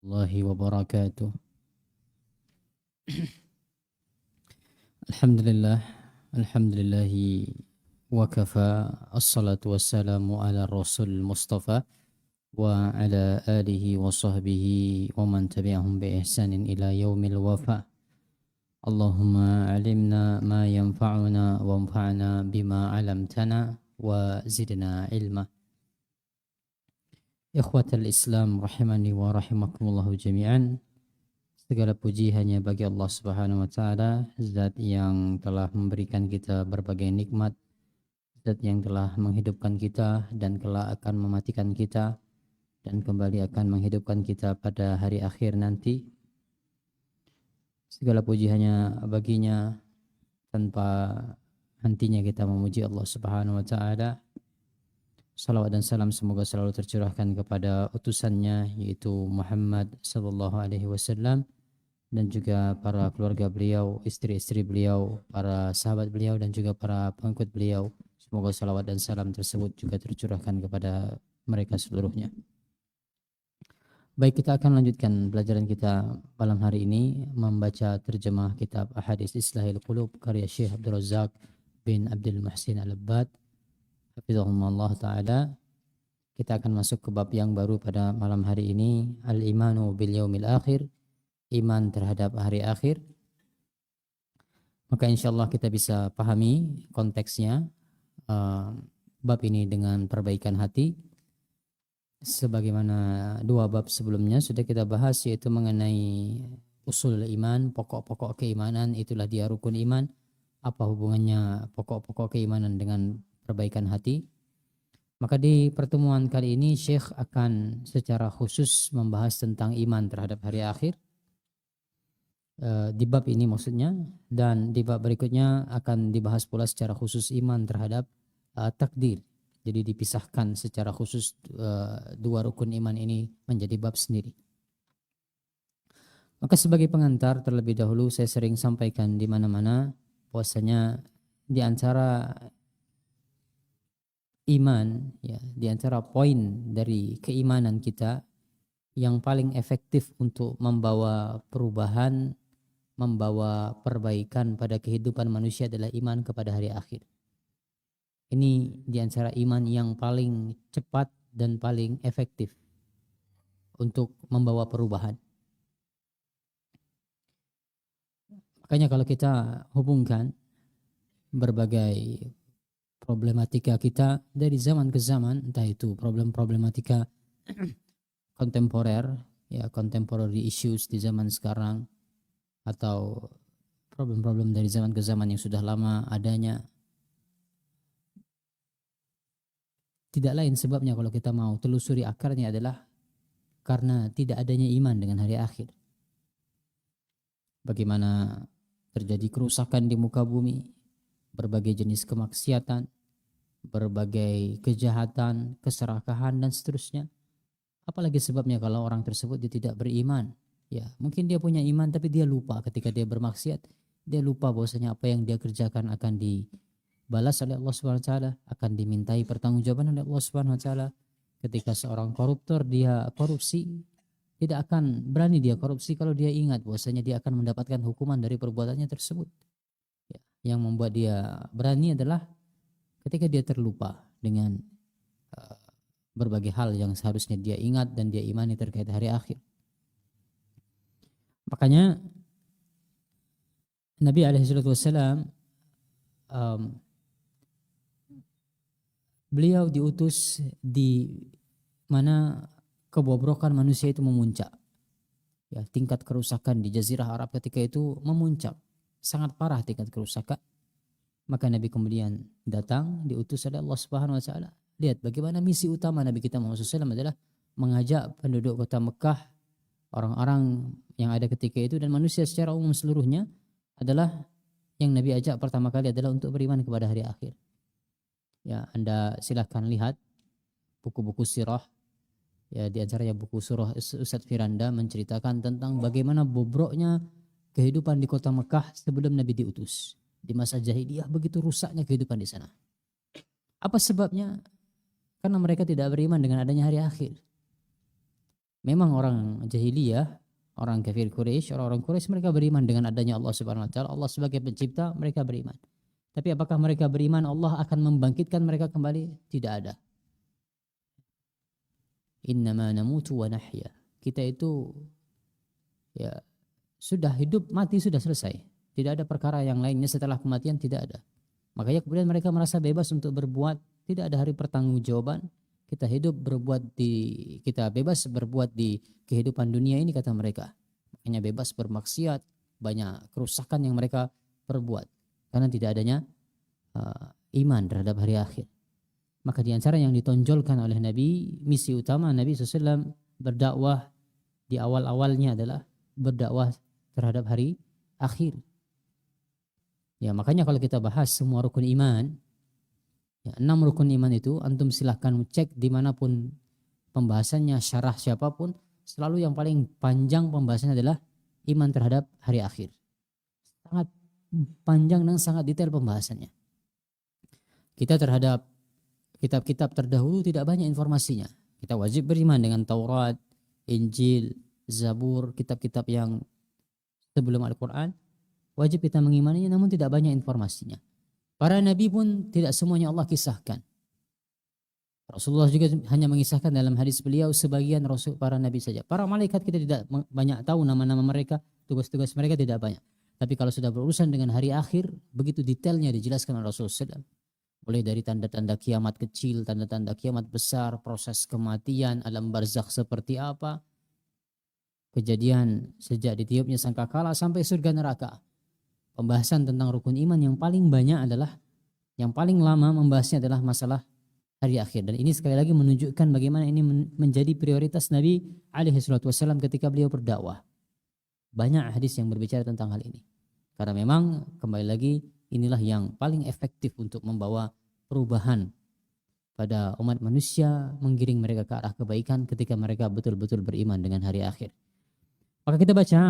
الله وبركاته. الحمد لله الحمد لله وكفى. الصلاة والسلام على الرسول المصطفى وعلى آله وصحبه ومن تبعهم بإحسان إلى يوم الوفاء. اللهم علمنا ما ينفعنا وانفعنا بما علمتنا وزدنا علما. Ikhwatal Islam rahimani wa rahimakumullahu jami'an. Segala puji hanya bagi Allah Subhanahu wa taala, zat yang telah memberikan kita berbagai nikmat, zat yang telah menghidupkan kita dan kelak akan mematikan kita dan kembali akan menghidupkan kita pada hari akhir nanti. Segala puji hanya baginya, tanpa hentinya kita memuji Allah Subhanahu wa taala. Salawat dan salam semoga selalu tercurahkan kepada utusannya, yaitu Muhammad sallallahu alaihi wasallam, dan juga para keluarga beliau, istri-istri beliau, para sahabat beliau, dan juga para pengikut beliau. Semoga salawat dan salam tersebut juga tercurahkan kepada mereka seluruhnya. Baik, kita akan lanjutkan pelajaran kita malam hari ini membaca terjemah kitab Ahadits Islahil Qulub karya Syekh Abdul Razak bin Abdul Muhsin Al-Abbad hafizahumullah ta'ala. Kita akan masuk ke bab yang baru pada malam hari ini, Al-Imanu bil Yaumil Akhir, iman terhadap hari akhir. Maka insyaallah kita bisa pahami konteksnya bab ini dengan perbaikan hati. Sebagaimana dua bab sebelumnya sudah kita bahas, yaitu mengenai usul iman, pokok-pokok keimanan, itulah dia rukun iman. Apa hubungannya pokok-pokok keimanan dengan perbaikan hati? Maka di pertemuan kali ini Syekh akan secara khusus membahas tentang iman terhadap hari akhir. Di bab ini maksudnya, dan di bab berikutnya akan dibahas pula secara khusus iman terhadap takdir. Jadi dipisahkan secara khusus dua rukun iman ini menjadi bab sendiri. Maka sebagai pengantar terlebih dahulu saya sering sampaikan di mana-mana bahwasanya di antara iman, ya, di antara poin dari keimanan kita yang paling efektif untuk membawa perubahan, membawa perbaikan pada kehidupan manusia adalah iman kepada hari akhir. Ini di antara iman yang paling cepat dan paling efektif untuk membawa perubahan. Makanya kalau kita hubungkan berbagai problematika kita dari zaman ke zaman, entah itu problematika kontemporer, ya, contemporary issues di zaman sekarang, atau problem-problem dari zaman ke zaman yang sudah lama adanya, tidak lain sebabnya kalau kita mau telusuri akarnya adalah karena tidak adanya iman dengan hari akhir. Bagaimana terjadi kerusakan di muka bumi, berbagai jenis kemaksiatan, berbagai kejahatan, keserakahan, dan seterusnya. Apalagi sebabnya kalau orang tersebut dia tidak beriman. Ya, mungkin dia punya iman tapi dia lupa ketika dia bermaksiat. Dia lupa bahwasanya apa yang dia kerjakan akan dibalas oleh Allah Subhanahu wa taala, akan dimintai pertanggungjawaban oleh Allah Subhanahu wa taala. Ketika seorang koruptor dia korupsi, tidak akan berani dia korupsi kalau dia ingat bahwasanya dia akan mendapatkan hukuman dari perbuatannya tersebut. Ya, yang membuat dia berani adalah ketika dia terlupa dengan berbagai hal yang seharusnya dia ingat dan dia imani terkait hari akhir. Makanya Nabi SAW beliau diutus di mana kebobrokan manusia itu memuncak. Ya, tingkat kerusakan di Jazirah Arab ketika itu memuncak, sangat parah tingkat kerusakan. Maka Nabi kemudian datang, diutus oleh Allah Subhanahu wa taala. Lihat bagaimana misi utama Nabi kita Muhammad SAW adalah mengajak penduduk kota Mekah, orang-orang yang ada ketika itu dan manusia secara umum seluruhnya, adalah yang Nabi ajak pertama kali adalah untuk beriman kepada hari akhir. Ya, Anda silahkan lihat buku-buku sirah, ya, di antaranya buku surah Ustadz Firanda menceritakan tentang bagaimana bobroknya kehidupan di kota Mekah sebelum Nabi diutus. Di masa jahiliyah begitu rusaknya kehidupan di sana. Apa sebabnya? Karena mereka tidak beriman dengan adanya hari akhir. Memang orang jahiliyah, orang kafir Quraisy, orang-orang Quraisy mereka beriman dengan adanya Allah Subhanahu wa taala, Allah sebagai pencipta, mereka beriman. Tapi apakah mereka beriman Allah akan membangkitkan mereka kembali? Tidak ada. Innama namutu wa nahya. Kita itu ya sudah hidup, mati sudah selesai. Tidak ada perkara yang lainnya setelah kematian, tidak ada. Makanya kemudian mereka merasa bebas untuk berbuat, tidak ada hari pertanggungjawaban. Kita hidup kita bebas berbuat di kehidupan dunia ini kata mereka. Makanya bebas bermaksiat, banyak kerusakan yang mereka perbuat karena tidak adanya iman terhadap hari akhir. Maka di antara yang ditonjolkan oleh Nabi, misi utama Nabi SAW berdakwah di awal-awalnya adalah berdakwah terhadap hari akhir. Ya, makanya kalau kita bahas semua rukun iman, ya, 6 rukun iman itu antum silahkan cek dimanapun pembahasannya, syarah siapapun, selalu yang paling panjang pembahasannya adalah iman terhadap hari akhir. Sangat panjang dan sangat detail pembahasannya. Kita terhadap kitab-kitab terdahulu tidak banyak informasinya. Kita wajib beriman dengan Taurat, Injil, Zabur, kitab-kitab yang sebelum Al-Quran. Wajib kita mengimaninya, namun tidak banyak informasinya. Para nabi pun tidak semuanya Allah kisahkan. Rasulullah juga hanya mengisahkan dalam hadis beliau sebagian rasul para nabi saja. Para malaikat kita tidak banyak tahu nama-nama mereka, tugas-tugas mereka tidak banyak. Tapi kalau sudah berurusan dengan hari akhir, begitu detailnya dijelaskan oleh Rasulullah SAW. Mulai dari tanda-tanda kiamat kecil, tanda-tanda kiamat besar, proses kematian, alam barzakh seperti apa, kejadian sejak ditiupnya sangkakala sampai surga neraka. Pembahasan tentang rukun iman yang paling banyak adalah, yang paling lama membahasnya adalah masalah hari akhir. Dan ini sekali lagi menunjukkan bagaimana ini menjadi prioritas Nabi SAW ketika beliau berdakwah. Banyak hadis yang berbicara tentang hal ini. Karena memang kembali lagi inilah yang paling efektif untuk membawa perubahan pada umat manusia, menggiring mereka ke arah kebaikan ketika mereka betul-betul beriman dengan hari akhir. Maka kita baca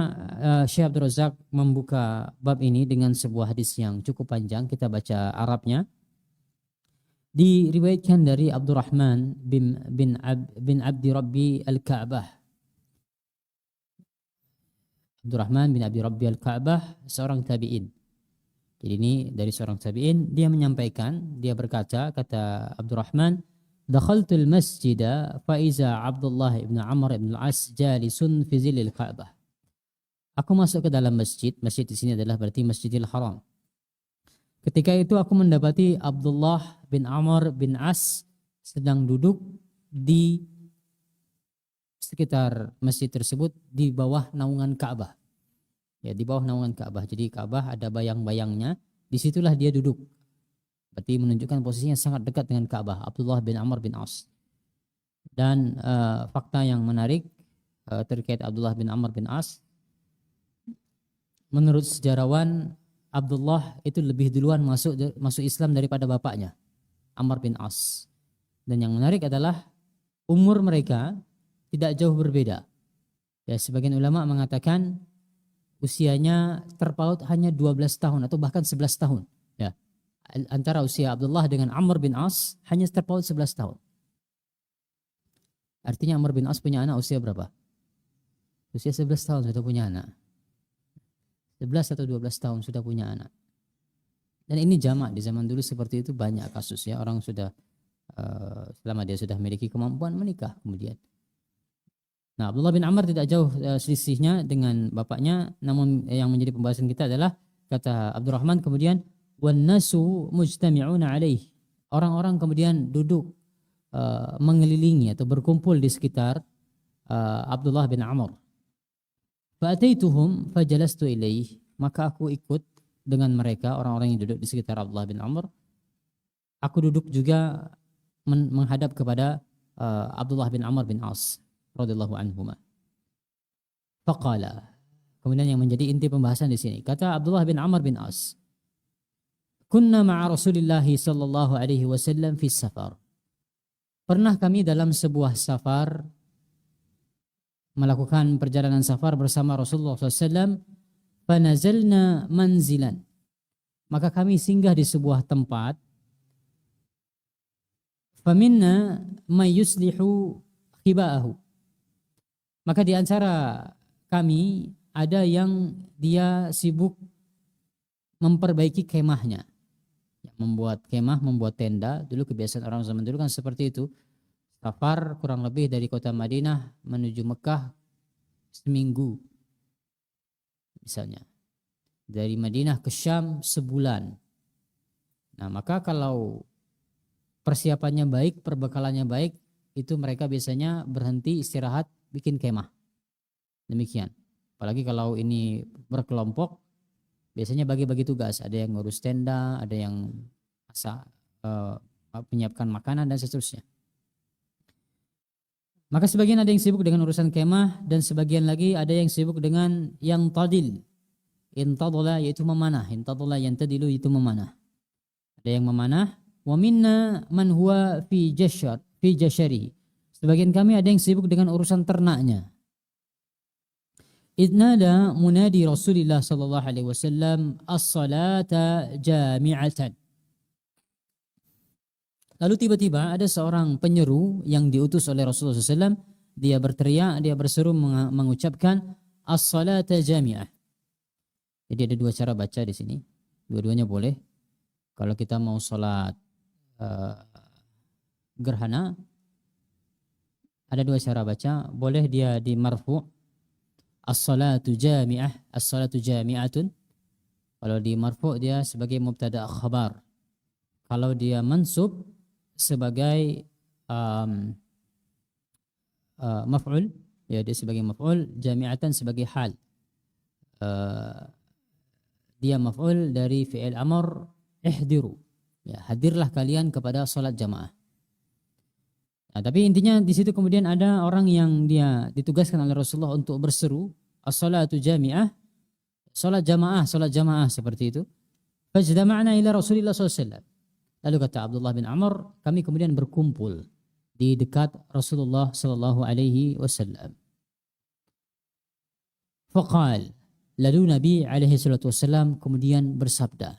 Syekh Abdul Razak membuka bab ini dengan sebuah hadis yang cukup panjang. Kita baca Arabnya. Diriwayatkan dari Abdurrahman bin Abdi Rabbi Al-Ka'bah. Abdurrahman bin Abdi Rabbi Al-Ka'bah, seorang tabi'in. Jadi ini dari seorang tabi'in, dia menyampaikan, dia berkata, kata Abdurrahman, dakhaltul masjida fa iza Abdullah ibn Amr ibn al-As jalisun fi zilil Ka'bah. Aku masuk ke dalam masjid. Masjid di sini adalah berarti Masjidil Haram. Ketika itu aku mendapati Abdullah bin Amr bin As sedang duduk di sekitar masjid tersebut di bawah naungan Ka'bah. Ya, di bawah naungan Ka'bah. Jadi Ka'bah ada bayang-bayangnya, disitulah dia duduk. Berarti menunjukkan posisinya sangat dekat dengan Ka'bah, Abdullah bin Amr bin As. Dan fakta yang menarik terkait Abdullah bin Amr bin As, menurut sejarawan Abdullah itu lebih duluan masuk Islam daripada bapaknya, Amr bin As. Dan yang menarik adalah umur mereka tidak jauh berbeda. Ya, sebagian ulama mengatakan usianya terpaut hanya 12 tahun atau bahkan 11 tahun. Ya. Antara usia Abdullah dengan Amr bin As hanya terpaut 11 tahun. Artinya Amr bin As punya anak usia berapa? Usia 11 tahun sudah punya anak. 11 atau 12 tahun sudah punya anak. Dan ini jamak, di zaman dulu seperti itu banyak kasus ya. Orang sudah selama dia sudah memiliki kemampuan menikah kemudian. Nah, Abdullah bin Amr tidak jauh selisihnya dengan bapaknya. Namun yang menjadi pembahasan kita adalah kata Abdurrahman kemudian wan nasu mujtami'una alaih. Orang-orang kemudian duduk mengelilingi atau berkumpul di sekitar Abdullah bin Amr. Fa'ataituhum fajalastu ilaih. Maka aku ikut dengan mereka, orang-orang yang duduk di sekitar Abdullah bin Amr. Aku duduk juga menghadap kepada Abdullah bin Amr bin As radhiyallahu anhuma. Faqala. Kemudian yang menjadi inti pembahasan di sini, kata Abdullah bin Amr bin As, kunna ma'a Rasulillah sallallahu alaihi wasallam fi safar. Pernah kami dalam sebuah safar, melakukan perjalanan safar bersama Rasulullah SAW. Fanazalna manzilan. Maka kami singgah di sebuah tempat. Faminna may yuslihu khiba'ahu. Maka di antara kami ada yang dia sibuk memperbaiki kemahnya. Membuat kemah, membuat tenda. Dulu kebiasaan orang zaman dulu kan seperti itu. Safar kurang lebih dari kota Madinah menuju Mekah seminggu misalnya. Dari Madinah ke Syam sebulan. Nah, maka kalau persiapannya baik, perbekalannya baik, itu mereka biasanya berhenti istirahat bikin kemah. Demikian. Apalagi kalau ini berkelompok, biasanya bagi-bagi tugas. Ada yang ngurus tenda, ada yang menyiapkan makanan dan seterusnya. Maka sebagian ada yang sibuk dengan urusan kemah dan sebagian lagi ada yang sibuk dengan yang tadil. Intadala yaitu memanah. Intadala yantadilu itu memanah. Ada yang memanah. Wa minna man huwa fi jashari. Sebagian kami ada yang sibuk dengan urusan ternaknya. Idnada munadi Rasulullah sallallahu alaihi wasallam as-salata jami'atan. Lalu tiba-tiba ada seorang penyeru yang diutus oleh Rasulullah SAW. Dia berteriak, dia berseru mengucapkan as-salata jami'ah. Jadi ada dua cara baca di sini. Dua-duanya boleh. Kalau kita mau sholat gerhana, ada dua cara baca. Boleh dia di marfu' as-salatu jami'ah, as-salatu jami'atun. Kalau di marfu' dia sebagai mubtada' khabar. Kalau dia mansub sebagai maf'ul, ya dia sebagai maf'ul, jami'atan sebagai hal. Dia maf'ul dari fi'il amr ihdiru. Ya, hadirlah kalian kepada salat jamaah. Nah, tapi intinya di situ kemudian ada orang yang dia ditugaskan oleh Rasulullah untuk berseru as-salatu jami'ah, salat jamaah seperti itu. Fajtama'na ila Rasulillah SAW. Lalu kata Abdullah bin Amr, kami kemudian berkumpul di dekat Rasulullah sallallahu alaihi wasallam. Faqal, lalu Nabi alaihi salatu wasallam kemudian bersabda.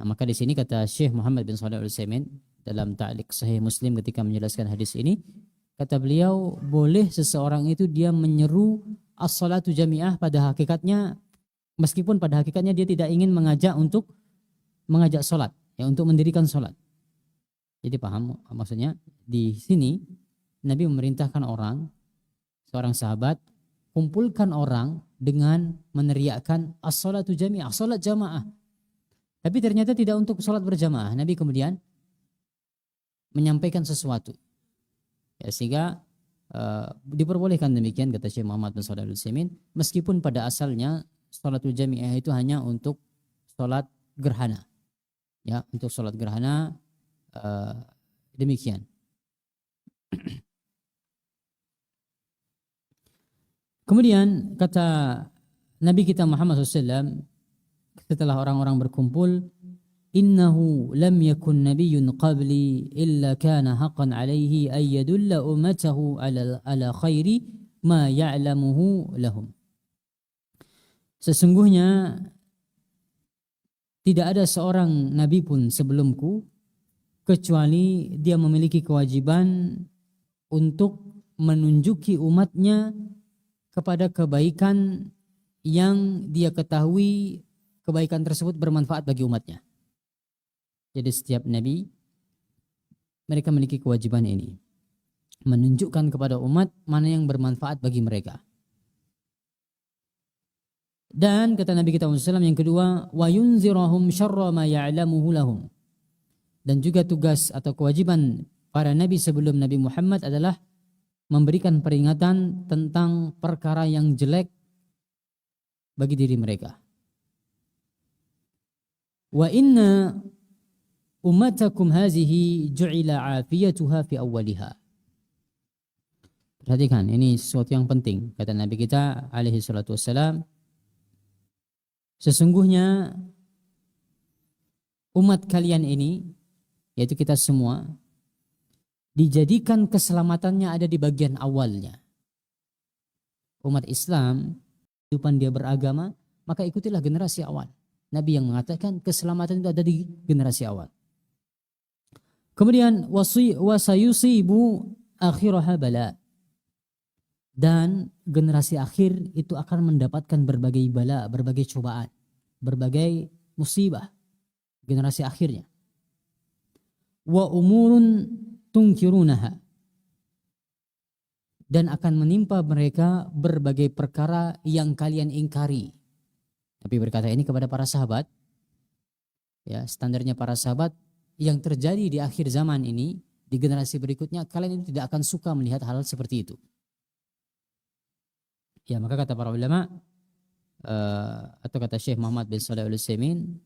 Nah, maka di sini kata Syekh Muhammad bin Shalih Al-Utsaimin dalam ta'liq Sahih Muslim ketika menjelaskan hadis ini, kata beliau, boleh seseorang itu dia menyeru as-salatu jami'ah pada hakikatnya, meskipun pada hakikatnya dia tidak ingin mengajak salat. Ya, untuk mendirikan sholat. Jadi paham maksudnya? Di sini Nabi memerintahkan orang, seorang sahabat, kumpulkan orang dengan meneriakkan as-sholatu jami'ah, sholat jamaah. Tapi ternyata tidak untuk sholat berjamaah. Nabi kemudian menyampaikan sesuatu. Ya, sehingga diperbolehkan demikian, kata Syekh Muhammad bin Shalih Al-Utsaimin, meskipun pada asalnya sholatul jami'ah itu hanya untuk sholat gerhana. Ya, untuk sholat gerhana demikian. Kemudian kata Nabi kita Muhammad SAW setelah orang-orang berkumpul, innahu lam yakun nabiyyun qabli illa kana haqqan alaihi ay yadulla ummatahu ala khairi ma ya'lamuhu lahum. Sesungguhnya tidak ada seorang nabi pun sebelumku kecuali dia memiliki kewajiban untuk menunjuki umatnya kepada kebaikan yang dia ketahui kebaikan tersebut bermanfaat bagi umatnya. Jadi setiap nabi mereka memiliki kewajiban ini, menunjukkan kepada umat mana yang bermanfaat bagi mereka. Dan kata Nabi kita SAW yang kedua, wa yunzirahum syarra ma ya'lamuhu lahum. Dan juga tugas atau kewajiban para nabi sebelum Nabi Muhammad adalah memberikan peringatan tentang perkara yang jelek bagi diri mereka. Wa inna ummatakum hazihi ju'ila afiyatuha fi awwaliha. Perhatikan, ini sesuatu yang penting. Kata Nabi kita alaihi salatu wassalam, sesungguhnya umat kalian ini, yaitu kita semua, dijadikan keselamatannya ada di bagian awalnya. Umat Islam, kehidupan dia beragama, maka ikutilah generasi awal. Nabi yang mengatakan keselamatan itu ada di generasi awal. Kemudian wasayusibu akhiraha bala. Dan generasi akhir itu akan mendapatkan berbagai bala, berbagai cobaan, berbagai musibah generasi akhirnya. Wa umurun tunkirunaha, dan akan menimpa mereka berbagai perkara yang kalian ingkari. Nabi berkata ini kepada para sahabat, ya, standarnya para sahabat yang terjadi di akhir zaman ini, di generasi berikutnya kalian itu tidak akan suka melihat hal seperti itu. Ya, maka kata para ulama atau kata Syekh Muhammad bin Shalih Al-Utsaimin,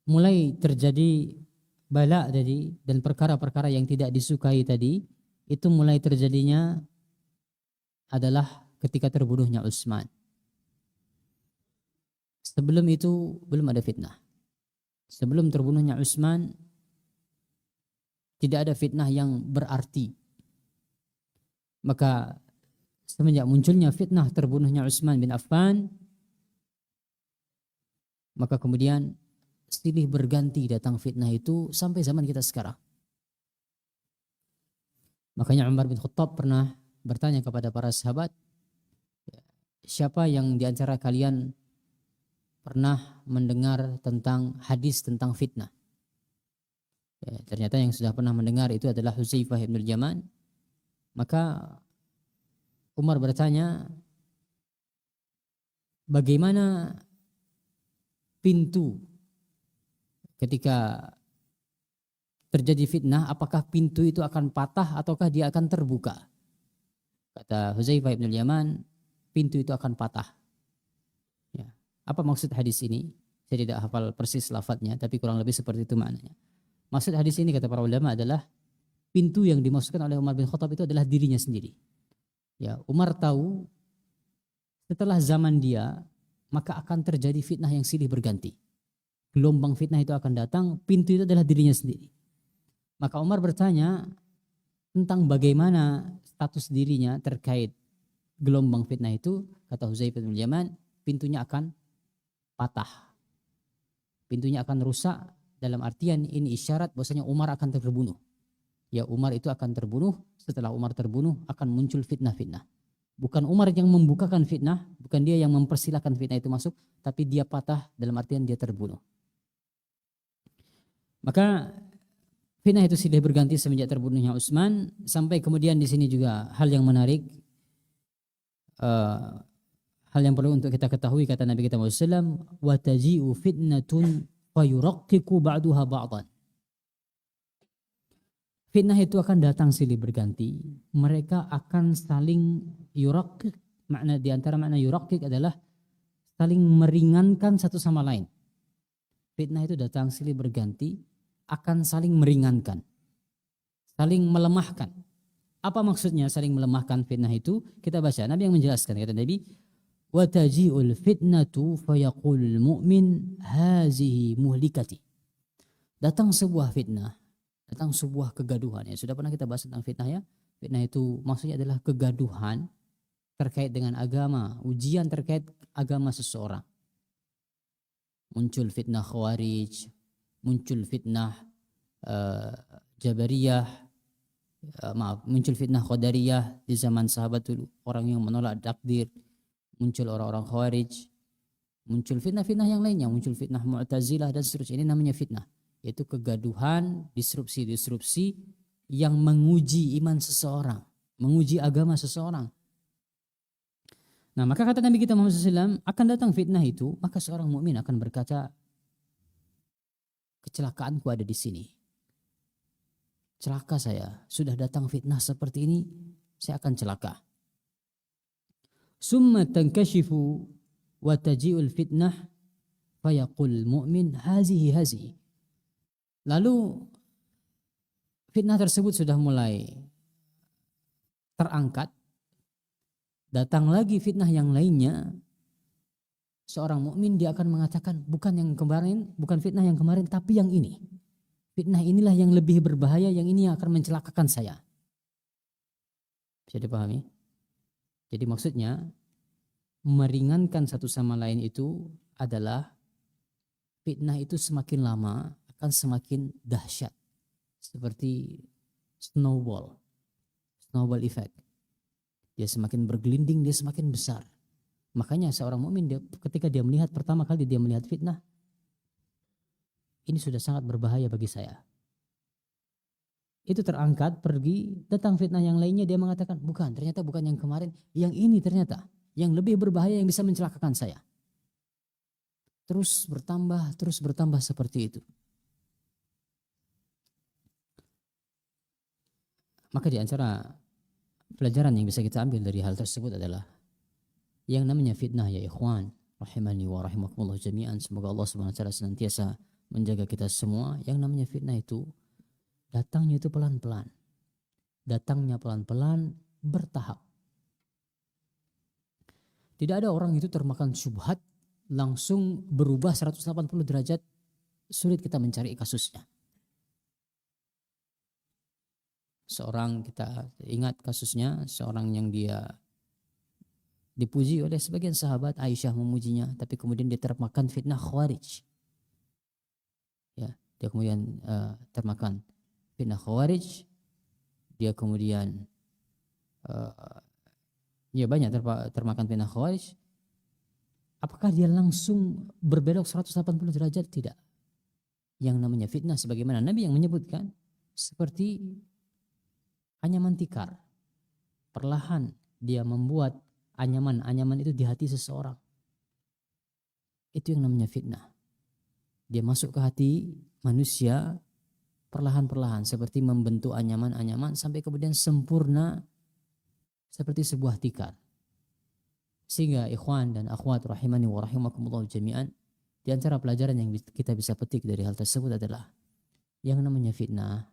mulai terjadi bala tadi dan perkara-perkara yang tidak disukai tadi, itu mulai terjadinya adalah ketika terbunuhnya Utsman. Sebelum itu belum ada fitnah. Sebelum terbunuhnya Utsman tidak ada fitnah yang berarti. Maka semenjak munculnya fitnah terbunuhnya Utsman bin Affan, maka kemudian silih berganti datang fitnah itu sampai zaman kita sekarang. Makanya Umar bin Khattab pernah bertanya kepada para sahabat, siapa yang di antara kalian pernah mendengar tentang hadis tentang fitnah? Ya, ternyata yang sudah pernah mendengar itu adalah Hudzaifah bin Yaman. Maka Umar bertanya, bagaimana pintu ketika terjadi fitnah, apakah pintu itu akan patah ataukah dia akan terbuka? Kata Hudzaifah bin Yaman, pintu itu akan patah. Ya. Apa maksud hadis ini? Saya tidak hafal persis lafadznya, tapi kurang lebih seperti itu maknanya. Maksud hadis ini kata para ulama adalah pintu yang dimaksudkan oleh Umar bin Khattab itu adalah dirinya sendiri. Ya, Umar tahu setelah zaman dia maka akan terjadi fitnah yang silih berganti. Gelombang fitnah itu akan datang, pintu itu adalah dirinya sendiri. Maka Umar bertanya tentang bagaimana status dirinya terkait gelombang fitnah itu. Kata Hudzaifah bin Yaman, pintunya akan patah. Pintunya akan rusak, dalam artian ini isyarat bahwasanya Umar akan terbunuh. Ya, Umar itu akan terbunuh. Setelah Umar terbunuh akan muncul fitnah-fitnah. Bukan Umar yang membukakan fitnah, bukan dia yang mempersilahkan fitnah itu masuk, tapi dia patah dalam artian dia terbunuh. Maka fitnah itu silih berganti semenjak terbunuhnya Utsman, sampai kemudian di sini juga hal yang menarik, hal yang perlu untuk kita ketahui, kata Nabi kita Muhammad SAW, wa taji'u fitnatun fa yuraqqiqu ba'duha ba'dan. Fitnah itu akan datang silih berganti. Mereka akan saling yuraqqiq, makna di antara makna yuraqqiq adalah saling meringankan satu sama lain. Fitnah itu datang silih berganti, akan saling meringankan, saling melemahkan. Apa maksudnya saling melemahkan fitnah itu? Kita baca, Nabi yang menjelaskan, kata Nabi, wa taji'ul fitnatu fayaqulul mu'min hazihi muhlikati. Datang sebuah fitnah, datang sebuah kegaduhan. Ya, sudah pernah kita bahas tentang fitnah ya. Fitnah itu maksudnya adalah kegaduhan terkait dengan agama, ujian terkait agama seseorang. Muncul fitnah Khawarij, muncul fitnah Jabariyah, muncul fitnah Qadariyah di zaman sahabat dulu, orang yang menolak takdir. Muncul orang-orang Khawarij, muncul fitnah-fitnah yang lainnya, muncul fitnah Mu'tazilah dan seterusnya. Ini namanya fitnah, yaitu kegaduhan, disrupsi-disrupsi yang menguji iman seseorang, menguji agama seseorang. Nah, maka kata Nabi kita Muhammad SAW, akan datang fitnah itu, maka seorang mukmin akan berkata, kecelakaanku ada di sini. Celaka saya, sudah datang fitnah seperti ini, saya akan celaka. Summa tankashifu wa taji'ul fitnah fayaqul mu'min hazihi. Lalu fitnah tersebut sudah mulai terangkat, datang lagi fitnah yang lainnya. Seorang mukmin dia akan mengatakan, bukan yang kemarin, bukan fitnah yang kemarin, tapi yang ini. Fitnah inilah yang lebih berbahaya, yang ini yang akan mencelakakan saya. Bisa dipahami? Jadi maksudnya meringankan satu sama lain itu adalah fitnah itu semakin lama akan semakin dahsyat, seperti snowball. snowball effect. Dia semakin bergelinding, dia semakin besar. Makanya seorang mukmin ketika dia melihat pertama kali dia melihat fitnah, ini sudah sangat berbahaya bagi saya. Itu terangkat, pergi, datang fitnah yang lainnya, dia mengatakan, bukan, ternyata bukan yang kemarin, yang ini ternyata, yang lebih berbahaya yang bisa mencelakakan saya. Terus bertambah seperti itu. Maka di antara pelajaran yang bisa kita ambil dari hal tersebut adalah yang namanya fitnah ya ikhwan, rahimani wa rahimakumullah jami'an. Semoga Allah Subhanahu wa taala senantiasa menjaga kita semua. Yang namanya fitnah itu datangnya itu pelan-pelan. Datangnya pelan-pelan, bertahap. Tidak ada orang itu termakan syubhat langsung berubah 180 derajat, sulit kita mencari kasusnya. Seorang, kita ingat kasusnya, seorang yang dia dipuji oleh sebagian sahabat, Aisyah memujinya, tapi kemudian dia termakan fitnah Khawarij. Ya, dia kemudian termakan fitnah Khawarij. Dia kemudian banyak termakan fitnah Khawarij. Apakah dia langsung berbelok 180 derajat? Tidak. Yang namanya fitnah sebagaimana Nabi yang menyebutkan seperti anyaman tikar. Perlahan dia membuat anyaman itu di hati seseorang. Itu yang namanya fitnah. Dia masuk ke hati manusia perlahan-perlahan seperti membentuk anyaman-anyaman sampai kemudian sempurna seperti sebuah tikar. Sehingga ikhwan dan akhwat rahimani wa rahimakumullah jami'an, di antara pelajaran yang kita bisa petik dari hal tersebut adalah yang namanya fitnah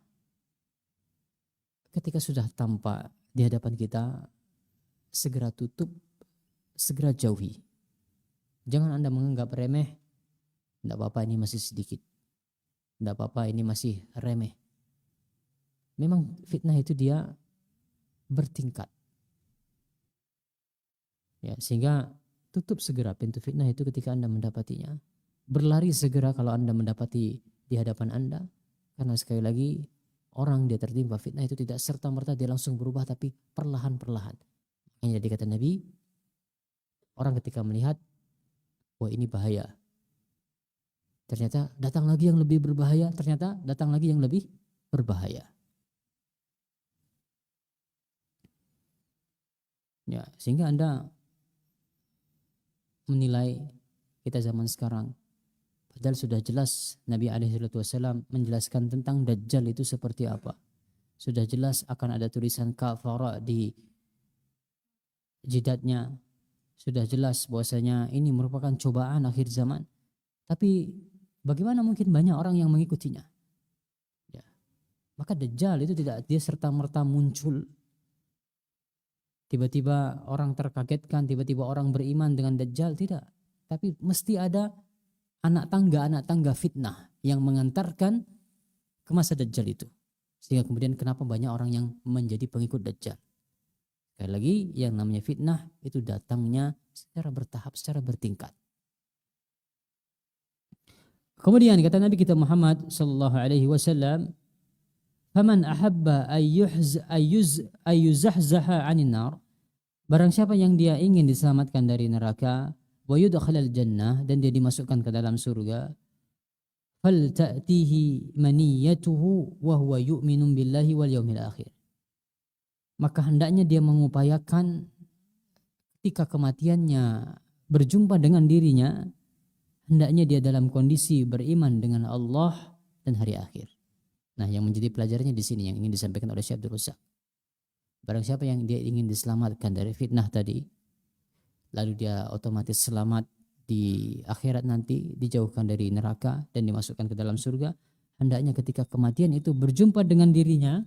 ketika sudah tampak di hadapan kita, segera tutup, segera jauhi. Jangan Anda menganggap remeh, tidak apa-apa ini masih sedikit, tidak apa-apa ini masih remeh. Memang fitnah itu dia bertingkat. Ya, sehingga tutup segera pintu fitnah itu ketika Anda mendapatinya. Berlari segera kalau Anda mendapati di hadapan Anda. Karena sekali lagi, orang dia tertimpa fitnah itu tidak serta-merta dia langsung berubah, tapi perlahan-perlahan. Yang jadi kata Nabi, orang ketika melihat, wah ini bahaya, ternyata datang lagi yang lebih berbahaya, ternyata datang lagi yang lebih berbahaya. Ya, sehingga Anda menilai kita zaman sekarang, padahal sudah jelas Nabi SAW menjelaskan tentang Dajjal itu seperti apa. Sudah jelas akan ada tulisan kafara di jidatnya. Sudah jelas bahwasanya ini merupakan cobaan akhir zaman. Tapi bagaimana mungkin banyak orang yang mengikutinya? Ya. Maka Dajjal itu tidak dia serta-merta muncul. Tiba-tiba orang terkagetkan, tiba-tiba orang beriman dengan Dajjal, tidak. Tapi mesti ada anak tangga fitnah yang mengantarkan ke masa Dajjal itu. Sehingga kemudian kenapa banyak orang yang menjadi pengikut Dajjal. Sekali lagi, yang namanya fitnah itu datangnya secara bertahap, secara bertingkat. Kemudian kata Nabi kita Muhammad sallallahu alaihi wasallam, "Faman ahabba ayyuzahzaha 'anil nar." Barang siapa yang dia ingin diselamatkan dari neraka, wa yudkhalal jannah, dan dia dimasukkan ke dalam surga, fal ta'tihi maniyatuhu wa huwa yu'minu billahi wal yaumil akhir. Maka hendaknya dia mengupayakan ketika kematiannya berjumpa dengan dirinya, hendaknya dia dalam kondisi beriman dengan Allah dan hari akhir. Nah, yang menjadi pelajarannya di sini yang ingin disampaikan oleh Syekh Abdul Razak. Barang siapa yang dia ingin diselamatkan dari fitnah tadi, lalu dia otomatis selamat di akhirat nanti, dijauhkan dari neraka dan dimasukkan ke dalam surga, hendaknya ketika kematian itu berjumpa dengan dirinya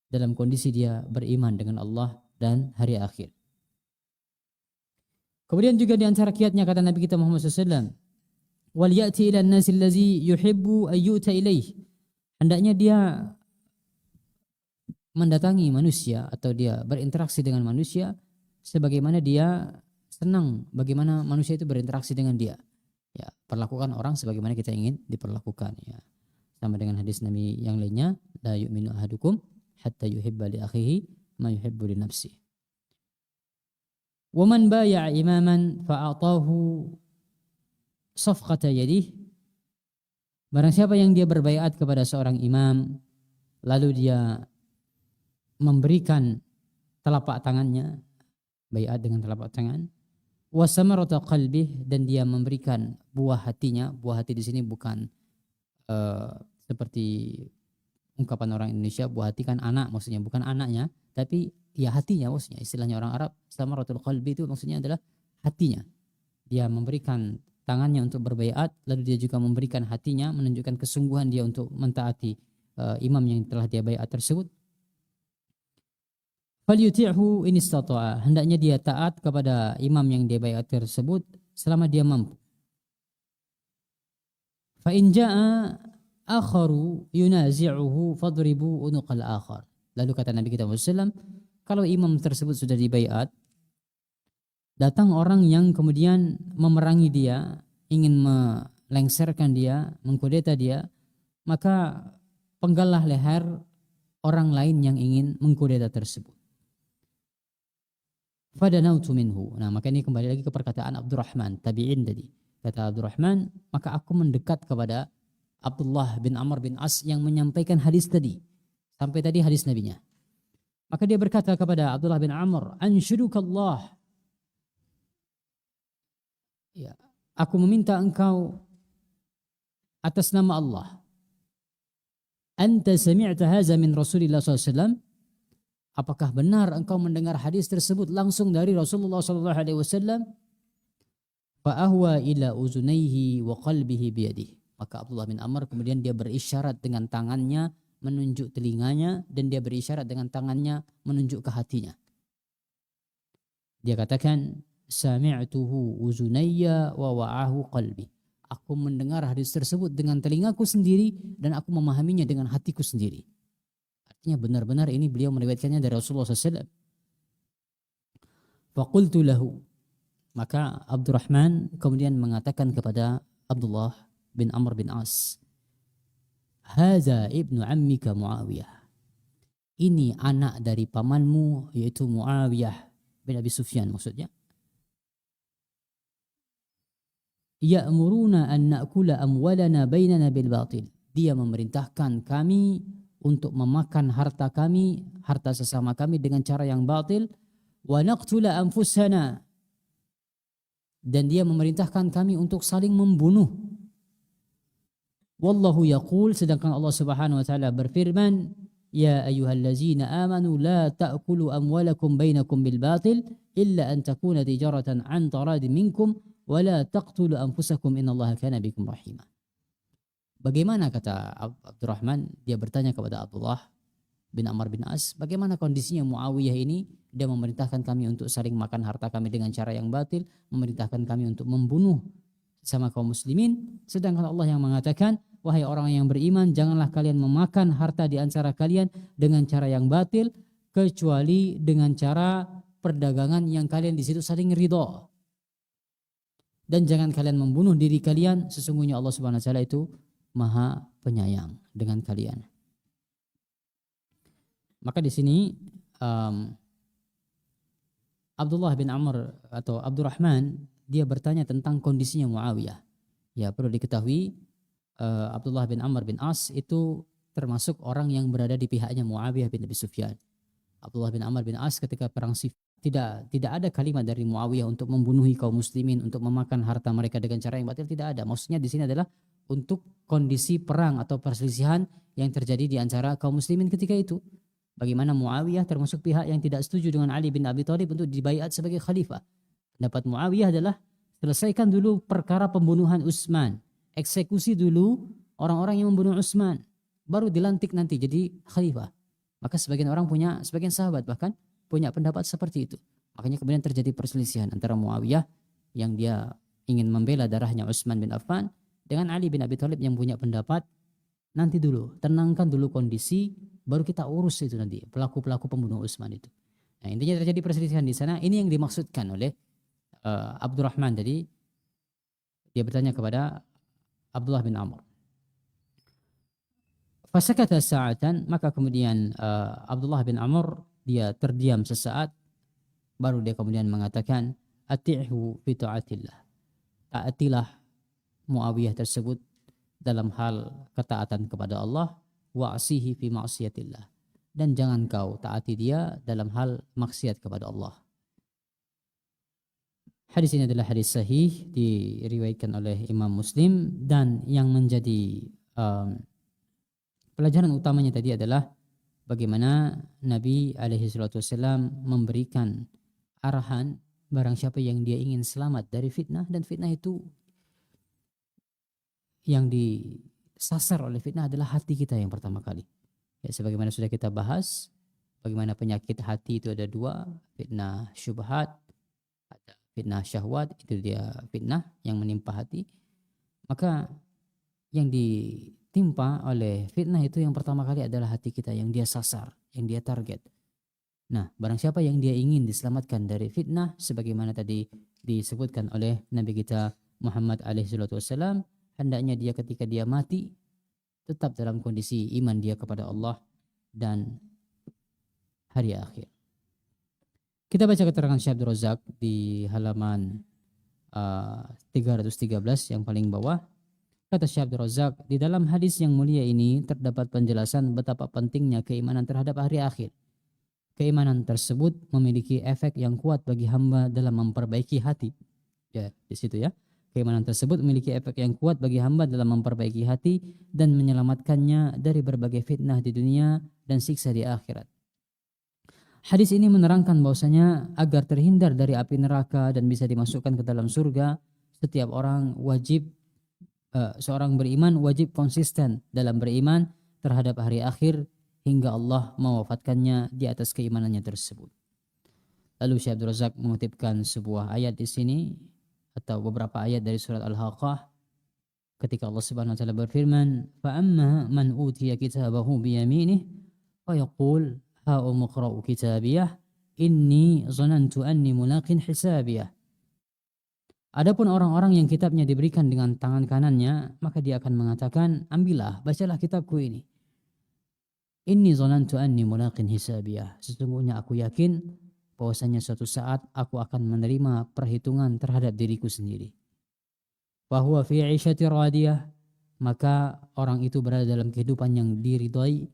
dalam kondisi dia beriman dengan Allah dan hari akhir. Kemudian juga di antara kiatnya kata Nabi kita Muhammad SAW, wal ya'ti ila an-nasi allazi yuhibbu ayyuta ilaih. Hendaknya dia mendatangi manusia atau dia berinteraksi dengan manusia sebagaimana dia senang bagaimana manusia itu berinteraksi dengan dia. Ya, perlakukan orang sebagaimana kita ingin diperlakukan, ya. Sama dengan hadis Nabi yang lainnya, la yu'minu ahadukum hatta yuhibba li akhihi ma yuhibbu li nafsi. Wa man baya'a imaman fa'atahu safqata yadih, barang siapa yang dia berbaiat kepada seorang imam lalu dia memberikan telapak tangannya, baiat dengan telapak tangan, wa samarata qalbih, dan dia memberikan buah hatinya. Buah hati di sini bukan seperti ungkapan orang Indonesia, buah hati kan anak, maksudnya bukan anaknya, tapi ya hatinya maksudnya. Istilahnya orang Arab, samaratul qalbi itu maksudnya adalah hatinya. Dia memberikan tangannya untuk berbaiat, lalu dia juga memberikan hatinya, menunjukkan kesungguhan dia untuk mentaati imam yang telah dia baiat tersebut. Falyuti'hu in istata'a, hendaknya dia taat kepada imam yang dia baiat tersebut selama dia mampu. Fa in jaa'a akharu yunazi'uhu fadribu unuqal akhar. Lalu kata Nabi kita Muhammad SAW, kalau imam tersebut sudah dibaiat, datang orang yang kemudian memerangi dia, ingin melengsarkan dia, mengkudeta dia, maka penggallah leher orang lain yang ingin mengkudeta tersebut. Fadanautu minhu. Nah, maka ini kembali lagi ke perkataan Abdurrahman tabi'in tadi. Kata Abdurrahman, maka aku mendekat kepada Abdullah bin Amr bin As yang menyampaikan hadis tadi. Sampai tadi hadis nabinya. Maka dia berkata kepada Abdullah bin Amr, anshudukallah. Ya, aku meminta engkau atas nama Allah. Anta sami'ta hadza min Rasulillah SAW? Apakah benar engkau mendengar hadis tersebut langsung dari Rasulullah SAW? Fa'ahwa ila uzunaihi wa qalbihi biyadihi. Maka Abdullah bin Amr kemudian dia berisyarat dengan tangannya menunjuk telinganya, dan dia berisyarat dengan tangannya menunjuk ke hatinya. Dia katakan, sami'tuhu uzunayya wa wa'ahu qalbi. Aku mendengar hadis tersebut dengan telingaku sendiri dan aku memahaminya dengan hatiku sendiri. Artinya benar-benar ini beliau meriwayatkannya dari Rasulullah SAW. Faqultu lahu, maka Abdurrahman kemudian mengatakan kepada Abdullah bin Amr bin As, hadza ibnu ammika Muawiyah. Ini anak dari pamanmu, yaitu Muawiyah bin Abi Sufyan maksudnya. Ya'muruna an na'kula amwalana bainana bil batil. Dia memerintahkan kami untuk memakan harta kami, harta sesama kami dengan cara yang batil. Wa naqtula anfusana. Dan dia memerintahkan kami untuk saling membunuh. Wallahu yaqul, sedangkan Allah Subhanahu wa taala berfirman, ya ayyuhallazina amanu la ta'kulu amwalakum bainakum bil batil illa an takuna tijaratan an taradin minkum wa la taqtulu anfusakum innallaha kana bikum rahima. Bagaimana, kata Abdurrahman, dia bertanya kepada Abdullah bin Amr bin As, bagaimana kondisinya Muawiyah ini? Dia memerintahkan kami untuk saling makan harta kami dengan cara yang batil, memerintahkan kami untuk membunuh sama kaum muslimin, sedangkan Allah yang mengatakan, wahai orang yang beriman, janganlah kalian memakan harta di antara kalian dengan cara yang batil, kecuali dengan cara perdagangan yang kalian di situ saling ridha. Dan jangan kalian membunuh diri kalian, sesungguhnya Allah Subhanahu wa taala itu Maha Penyayang dengan kalian. Maka di sini Abdullah bin Amr atau Abdurrahman dia bertanya tentang kondisinya Muawiyah. Ya, perlu diketahui Abdullah bin Amr bin As itu termasuk orang yang berada di pihaknya Muawiyah bin Abi Sufyan. Abdullah bin Amr bin As ketika perang Siffin tidak ada kalimat dari Muawiyah untuk membunuhi kaum muslimin, untuk memakan harta mereka dengan cara yang batil, tidak ada. Maksudnya di sini adalah untuk kondisi perang atau perselisihan yang terjadi di antara kaum muslimin ketika itu. Bagaimana Muawiyah termasuk pihak yang tidak setuju dengan Ali bin Abi Thalib untuk dibaiat sebagai khalifah. Pendapat Muawiyah adalah selesaikan dulu perkara pembunuhan Utsman, eksekusi dulu orang-orang yang membunuh Utsman, baru dilantik nanti jadi khalifah. Maka sebagian orang sebagian sahabat bahkan punya pendapat seperti itu. Makanya kemudian terjadi perselisihan antara Muawiyah yang dia ingin membela darahnya Utsman bin Affan dengan Ali bin Abi Thalib yang punya pendapat nanti dulu, tenangkan dulu kondisi, baru kita urus itu nanti pelaku-pelaku pembunuh Utsman itu. Nah, intinya terjadi perselisihan di sana. Ini yang dimaksudkan oleh Abdurrahman tadi. Dia bertanya kepada Abdullah bin Amr. Fasakata sa'atan, maka kemudian Abdullah bin Amr dia terdiam sesaat, baru dia kemudian mengatakan ati'hu fi ta'atillah. Taatilah Muawiyah tersebut dalam hal ketaatan kepada Allah, wa'asihi fi ma'siyatillah. Dan jangan kau taati dia dalam hal maksiat kepada Allah. Hadis ini adalah hadis sahih, diriwayatkan oleh Imam Muslim, dan yang menjadi pelajaran utamanya tadi adalah bagaimana Nabi SAW memberikan arahan barang siapa yang dia ingin selamat dari fitnah, dan fitnah itu yang disasar oleh fitnah adalah hati kita yang pertama kali. Ya, sebagaimana sudah kita bahas, bagaimana penyakit hati itu ada dua, fitnah syubhat, ada fitnah syahwat, itu dia fitnah yang menimpa hati. Maka yang ditimpa oleh fitnah itu yang pertama kali adalah hati kita, yang dia sasar, yang dia target. Nah, barang siapa yang dia ingin diselamatkan dari fitnah, sebagaimana tadi disebutkan oleh Nabi kita Muhammad SAW, hendaknya dia ketika dia mati tetap dalam kondisi iman dia kepada Allah dan hari akhir. Kita baca keterangan Syekh Abdul Razak di halaman 313 yang paling bawah. Kata Syekh Abdul Razak, di dalam hadis yang mulia ini terdapat penjelasan betapa pentingnya keimanan terhadap hari akhir. Keimanan tersebut memiliki efek yang kuat bagi hamba dalam memperbaiki hati. Ya, di situ ya. Keimanan tersebut memiliki efek yang kuat bagi hamba dalam memperbaiki hati dan menyelamatkannya dari berbagai fitnah di dunia dan siksa di akhirat. Hadis ini menerangkan bahwasanya agar terhindar dari api neraka dan bisa dimasukkan ke dalam surga, setiap orang wajib, seorang beriman wajib konsisten dalam beriman terhadap hari akhir hingga Allah mewafatkannya di atas keimanannya tersebut. Lalu Syekh Abdul Razak mengutipkan sebuah ayat di sini atau beberapa ayat dari surat Al-Haqqah ketika Allah Subhanahu wa taala berfirman, "Fa amma man utiya kitabahu bi yaminih fa yaqul ha'um iqra'u kitabiyah inni zanantu anni mulaqin hisabiyah." Adapun orang-orang yang kitabnya diberikan dengan tangan kanannya, maka dia akan mengatakan, "Ambillah, bacalah kitabku ini. Inni zanantu anni mulaqin hisabiyah." Sesungguhnya aku yakin bahwasanya suatu saat aku akan menerima perhitungan terhadap diriku sendiri. Wa huwa fi 'ishati radiyah, maka orang itu berada dalam kehidupan yang diridhai,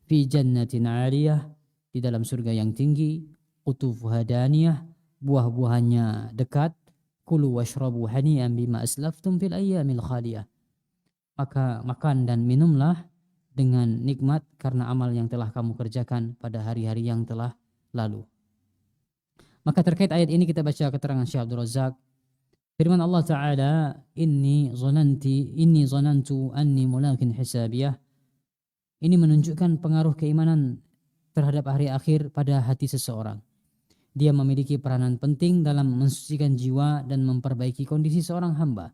fi jannatin 'aliyah, di dalam surga yang tinggi, qutufuha daniyah, buah-buahannya dekat, kulu washrabu hani'an bima aslaftum fil ayyamil khaliyah. Maka makan dan minumlah dengan nikmat karena amal yang telah kamu kerjakan pada hari-hari yang telah lalu. Maka terkait ayat ini kita baca keterangan Syekh Abdul Razak. Firman Allah Ta'ala, inni zanantu anni mulaqin hisabiyah. Ini menunjukkan pengaruh keimanan terhadap hari akhir pada hati seseorang. Dia memiliki peranan penting dalam mensucikan jiwa dan memperbaiki kondisi seorang hamba.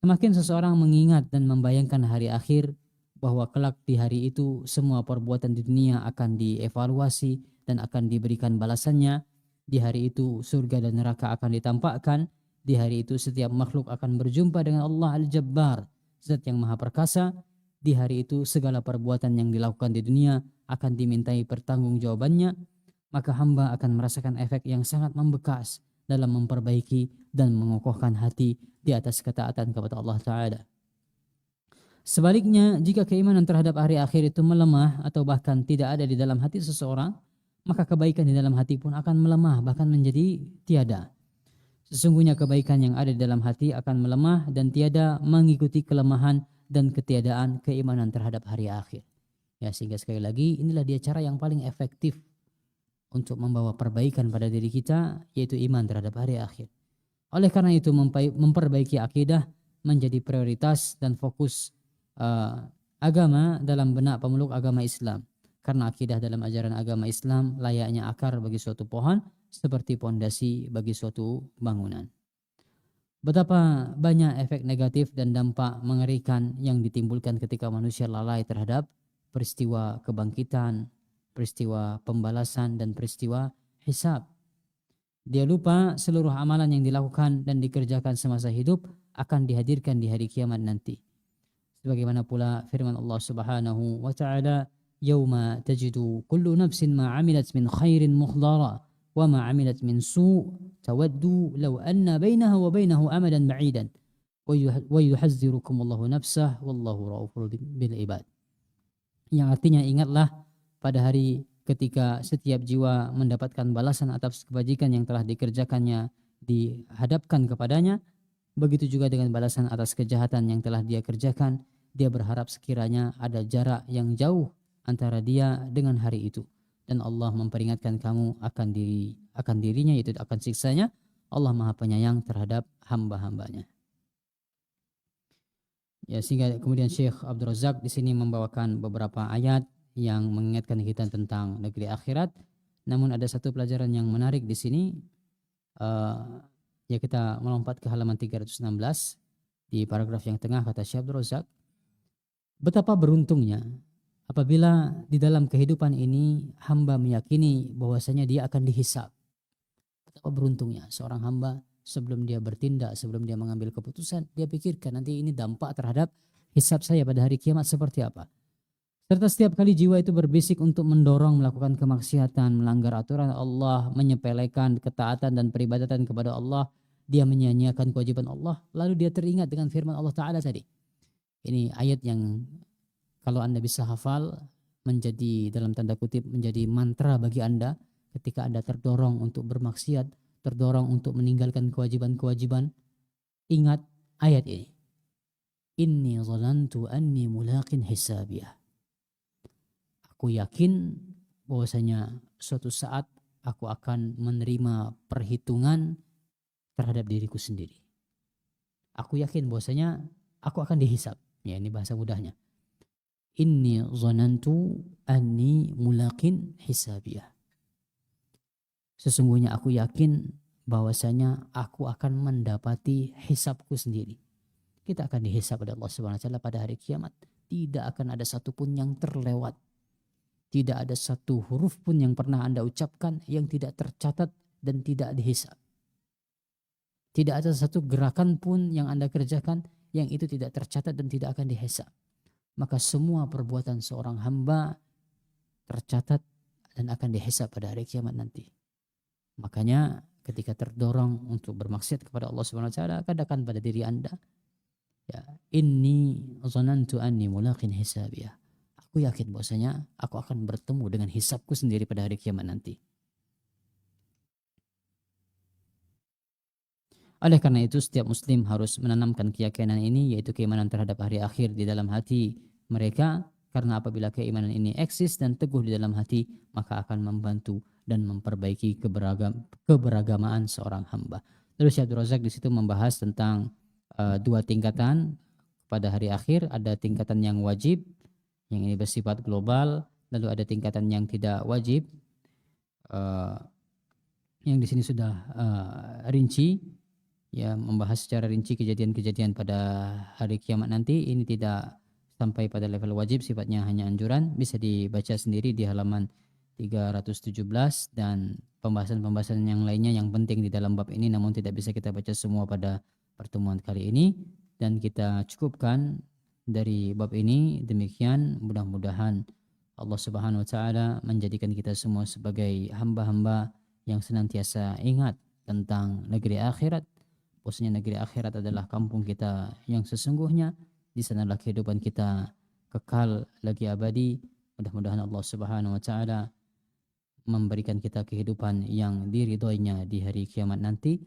Semakin seseorang mengingat dan membayangkan hari akhir, bahwa kelak di hari itu semua perbuatan di dunia akan dievaluasi dan akan diberikan balasannya. Di hari itu surga dan neraka akan ditampakkan. Di hari itu setiap makhluk akan berjumpa dengan Allah Al-Jabbar, Zat yang Maha Perkasa. Di hari itu segala perbuatan yang dilakukan di dunia akan dimintai pertanggungjawabannya. Maka hamba akan merasakan efek yang sangat membekas dalam memperbaiki dan mengokohkan hati di atas ketaatan kepada Allah Ta'ala. Sebaliknya, jika keimanan terhadap hari akhir itu melemah atau bahkan tidak ada di dalam hati seseorang, maka kebaikan di dalam hati pun akan melemah, bahkan menjadi tiada. Sesungguhnya kebaikan yang ada di dalam hati akan melemah dan tiada mengikuti kelemahan dan ketiadaan keimanan terhadap hari akhir. Ya, sehingga sekali lagi inilah dia cara yang paling efektif untuk membawa perbaikan pada diri kita, yaitu iman terhadap hari akhir. Oleh karena itu memperbaiki akidah menjadi prioritas dan fokus agama dalam benak pemeluk agama Islam. Karena akidah dalam ajaran agama Islam layaknya akar bagi suatu pohon, seperti pondasi bagi suatu bangunan. Betapa banyak efek negatif dan dampak mengerikan yang ditimbulkan ketika manusia lalai terhadap peristiwa kebangkitan, peristiwa pembalasan, dan peristiwa hisab. Dia lupa seluruh amalan yang dilakukan dan dikerjakan semasa hidup akan dihadirkan di hari kiamat nanti. Sebagaimana pula firman Allah Subhanahu wa taala, yauma tajidu kullu nafsin ma 'amilat min khairin muhdara wa ma 'amilat min su' tawaddu law anna bainaha wa bainahu amadan ba'idan wa yuhazzirukumullahu nafsah wallahu raufur bil ibad. Yang artinya ingatlah pada hari ketika setiap jiwa mendapatkan balasan atas kebajikan yang telah dikerjakannya dihadapkan kepadanya, begitu juga dengan balasan atas kejahatan yang telah dia kerjakan. Dia berharap sekiranya ada jarak yang jauh antara dia dengan hari itu, dan Allah memperingatkan kamu akan dirinya, yaitu akan siksanya. Allah Maha Penyayang terhadap hamba-hambanya. Ya, sehingga kemudian Syekh Abdul Razak di sini membawakan beberapa ayat yang mengingatkan kita tentang negeri akhirat. Namun ada satu pelajaran yang menarik di sini. Ya, kita melompat ke halaman 316 di paragraf yang tengah, kata Syekh Abdul Razak, betapa beruntungnya apabila di dalam kehidupan ini hamba meyakini bahwasanya dia akan dihisab. Betapa beruntungnya seorang hamba sebelum dia bertindak, sebelum dia mengambil keputusan, dia pikirkan nanti ini dampak terhadap hisab saya pada hari kiamat seperti apa. Serta setiap kali jiwa itu berbisik untuk mendorong melakukan kemaksiatan, melanggar aturan Allah, menyepelekan ketaatan dan peribadatan kepada Allah, dia menyia-nyiakan kewajiban Allah, lalu dia teringat dengan firman Allah Ta'ala tadi. Ini ayat yang kalau Anda bisa hafal, menjadi dalam tanda kutip menjadi mantra bagi Anda ketika Anda terdorong untuk bermaksiat, terdorong untuk meninggalkan kewajiban-kewajiban. Ingat ayat ini. Inni zalantu anni mulaqin hisabiyah. Aku yakin bahwasanya suatu saat aku akan menerima perhitungan terhadap diriku sendiri. Aku yakin bahwasanya aku akan dihisab. Ya, ini bahasa mudahnya. Inni zanantu anni mulaqin hisabiyah. Sesungguhnya aku yakin bahwasanya aku akan mendapati hisabku sendiri. Kita akan dihisab oleh Allah Subhanahu wa taala pada hari kiamat. Tidak akan ada satupun yang terlewat. Tidak ada satu huruf pun yang pernah Anda ucapkan yang tidak tercatat dan tidak dihisab. Tidak ada satu gerakan pun yang Anda kerjakan yang itu tidak tercatat dan tidak akan dihisab. Maka semua perbuatan seorang hamba tercatat dan akan dihisab pada hari kiamat nanti. Makanya ketika terdorong untuk bermaksiat kepada Allah Subhanahu wa taala, katakan pada diri Anda, ya, inni zanantu anni mulaqin hisabiyah. Aku yakin bahwasanya aku akan bertemu dengan hisabku sendiri pada hari kiamat nanti. Oleh karena itu setiap muslim harus menanamkan keyakinan ini, yaitu keimanan terhadap hari akhir di dalam hati mereka, karena apabila keimanan ini eksis dan teguh di dalam hati, maka akan membantu dan memperbaiki keberagamaan seorang hamba. Lalu Syekh Abdul Razak di situ membahas tentang dua tingkatan pada hari akhir. Ada tingkatan yang wajib, yang ini bersifat global, lalu ada tingkatan yang tidak wajib, yang di sini sudah rinci, ya, membahas secara rinci kejadian-kejadian pada hari kiamat nanti. Ini tidak sampai pada level wajib, sifatnya hanya anjuran. Bisa dibaca sendiri di halaman 317 dan pembahasan-pembahasan yang lainnya yang penting di dalam bab ini, namun tidak bisa kita baca semua pada pertemuan kali ini, dan kita cukupkan dari bab ini demikian. Mudah-mudahan Allah Subhanahu wa taala menjadikan kita semua sebagai hamba-hamba yang senantiasa ingat tentang negeri akhirat. Bahwasanya negeri akhirat adalah kampung kita yang sesungguhnya. Di sanalah kehidupan kita kekal lagi abadi. Mudah-mudahan Allah Subhanahu wa taala memberikan kita kehidupan yang diridhoinya di hari kiamat nanti.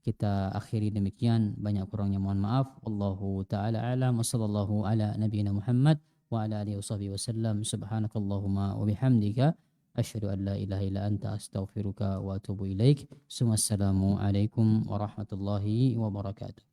Kita akhiri demikian, banyak kurangnya mohon maaf. Wallahu taala alam, wa sallallahu ala nabiyyina Muhammad wa ala alihi wasallam. Subhanakallahumma wa bihamdika asyhadu an la ilaha illa anta astaghfiruka wa atubu ilaik. Assalamu alaikum warahmatullahi wabarakatuh.